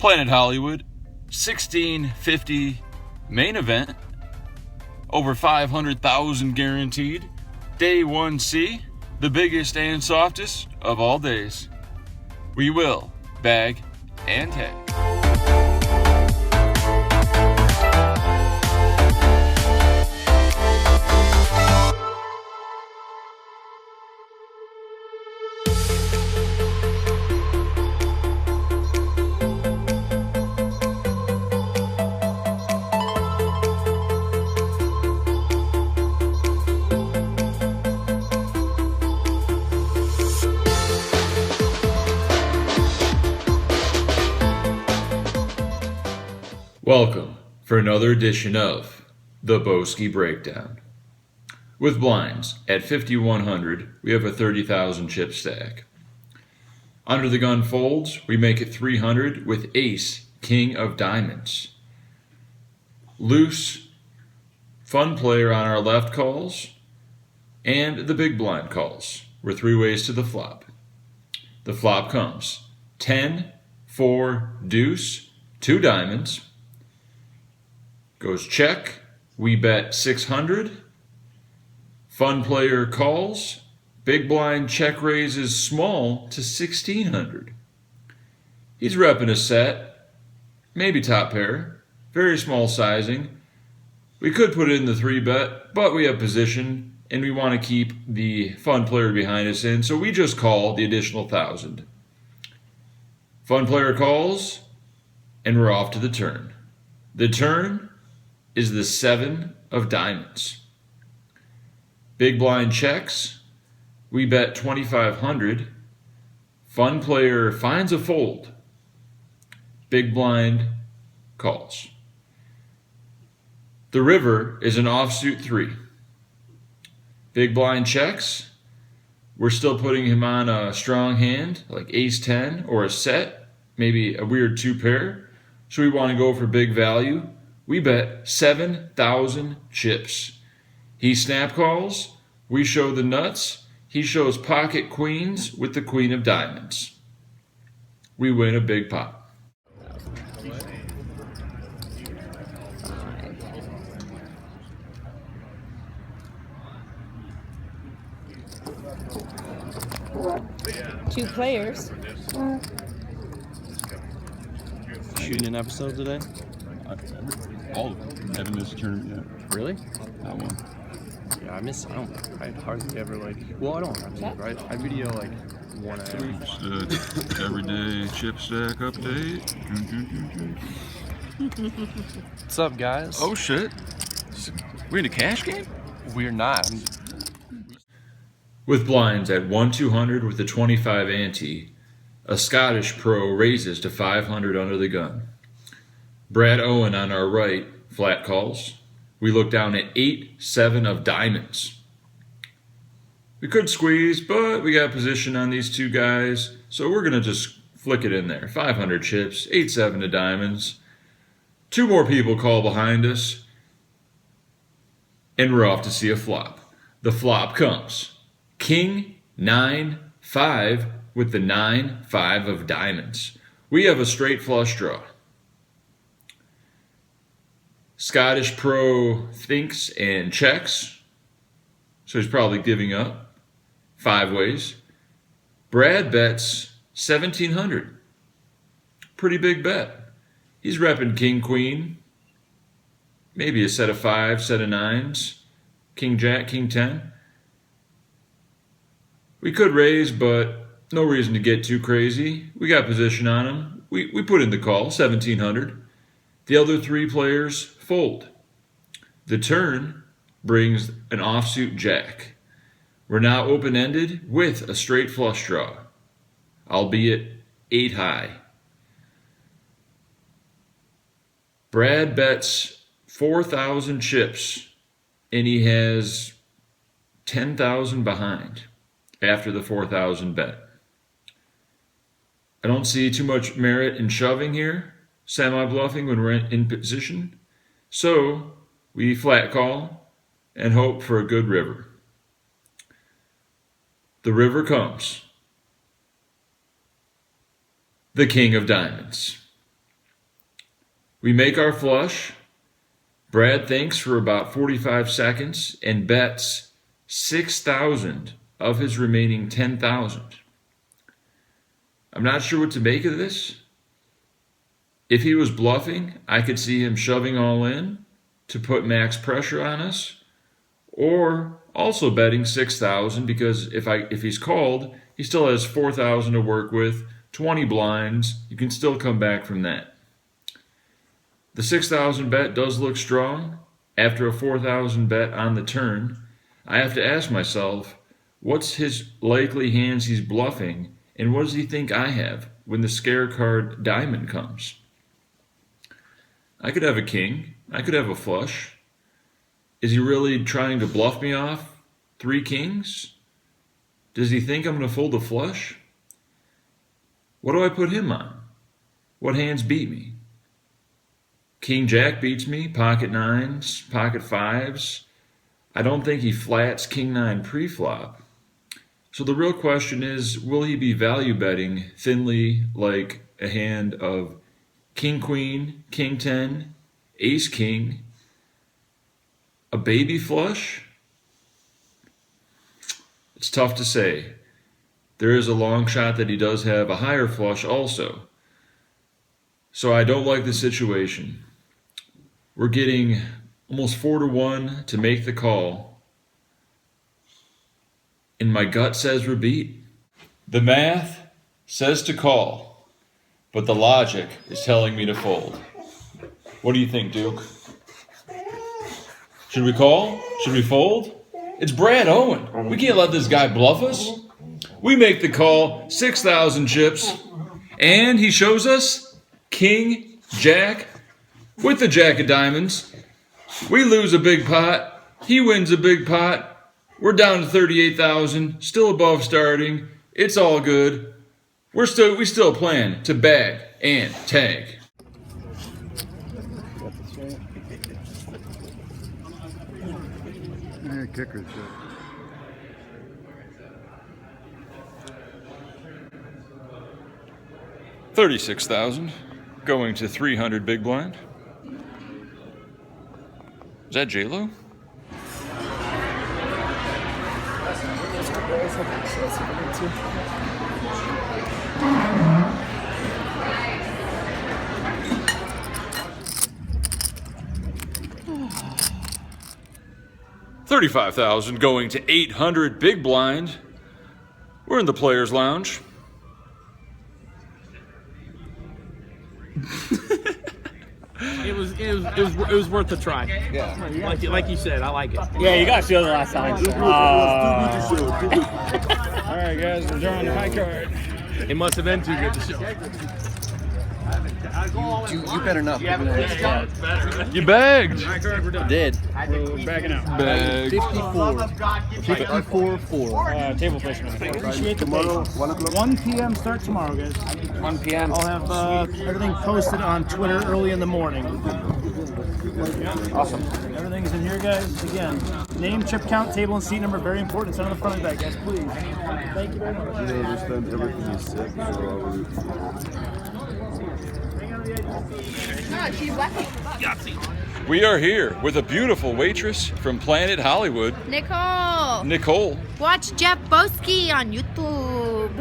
Planet Hollywood, 1650 main event, over 500,000 guaranteed. Day 1C, the biggest and softest of all days. We will bag and tag. Welcome for another edition of the Boski Breakdown. With blinds at 5,100, we have a 30,000 chip stack. Under the gun folds, we make it 300 with ace, king of diamonds. Loose, fun player on our left calls, and the big blind calls. We're three ways to the flop. The flop comes 10, 4, deuce, 2 diamonds. Goes check, we bet 600. Fun player calls, big blind check raises small to 1,600. He's repping a set, maybe top pair, very small sizing. We could put it in the 3-bet, but we have position and we want to keep the fun player behind us in, so we just call the additional 1,000. Fun player calls, and we're off to the turn. The turn is the 7 of diamonds. Big blind checks, we bet 2,500. Fun player finds a fold. Big blind calls. The river is an offsuit 3. Big blind checks, we're still putting him on a strong hand, like ace 10 or a set, maybe a weird 2 pair. So we want to go for big value. We bet 7,000 chips. He snap calls, we show the nuts, he shows pocket queens with the queen of diamonds. We win a big pot. Two players. Shooting an episode today? All of them. Haven't missed a tournament yet. Really? Not one. Yeah, I hardly ever well, I don't, right? I video like one hour. Just everyday chip stack update. What's up, guys? Oh shit. We in a cash game? We're not. With blinds at 1,200 with a 25 ante, a Scottish pro raises to 500 under the gun. Brad Owen on our right, flat calls. We look down at 8, 7 of diamonds. We could squeeze, but we got position on these two guys, so we're going to just flick it in there. 500 chips, 8, 7 of diamonds. 2 more people call behind us, and we're off to see a flop. The flop comes king, 9, 5 with the 9, 5 of diamonds. We have a straight flush draw. Scottish pro thinks and checks, so he's probably giving up 5 ways. Brad bets 1,700. Pretty big bet. He's repping king, queen, maybe a set of 5, set of 9s, king, jack, king, 10. We could raise, but no reason to get too crazy. We got position on him. We put in the call, 1,700. The other 3 players fold. The turn brings an offsuit jack. We're now open-ended with a straight flush draw, albeit 8 high. Brad bets 4,000 chips, and he has 10,000 behind after the 4,000 bet. I don't see too much merit in shoving here, semi-bluffing when we're in position. So we flat call and hope for a good river. The river comes. The king of diamonds. We make our flush. Brad thinks for about 45 seconds and bets 6,000 of his remaining 10,000. I'm not sure what to make of this. If he was bluffing, I could see him shoving all in to put max pressure on us, or also betting 6,000 because if he's called, he still has 4,000 to work with, 20 blinds. You can still come back from that. The 6,000 bet does look strong. After a 4,000 bet on the turn, I have to ask myself, what's his likely hands he's bluffing, and what does he think I have when the scare card diamond comes? I could have a king. I could have a flush. Is he really trying to bluff me off 3 kings? Does he think I'm going to fold a flush? What do I put him on? What hands beat me? King Jack beats me, pocket 9s, pocket 5s. I don't think he flats King 9 pre-flop. So the real question is, will he be value betting thinly like a hand of King Queen, King 10, Ace King, a baby flush? It's tough to say. There is a long shot that he does have a higher flush also. So I don't like the situation. We're getting almost 4-1 to make the call. And my gut says we're beat. The math says to call, but the logic is telling me to fold. What do you think, Duke? Should we call? Should we fold? It's Brad Owen. We can't let this guy bluff us. We make the call, 6,000 chips, and he shows us King Jack with the Jack of Diamonds. We lose a big pot. He wins a big pot. We're down to 38,000, still above starting. It's all good. We still plan to bag and tag. Kicker shit. $36,000 going to 300 big blind. Is that J-Lo? $35,000 going to 800 big blind. We're in the players' lounge. It was worth a try. Yeah. Like you said, I like it. Yeah, you got to show the last time. All right, guys, we're drawing the high card. It must have been too good to show. You better not. You bagged. Did. We're backing out. Bag. 54-4. Table placement. Appreciate the tomorrow, 1 p.m. start tomorrow, guys. 1 p.m. I'll have everything posted on Twitter early in the morning. Awesome. Everything's in here, guys. Again, name, chip count, table, and seat number. Very important. It's on the front of the bag, guys. Please. Thank you very much. You understand everything is set, We are here with a beautiful waitress from Planet Hollywood, Nicole. Nicole. Watch Jeff Boski on YouTube.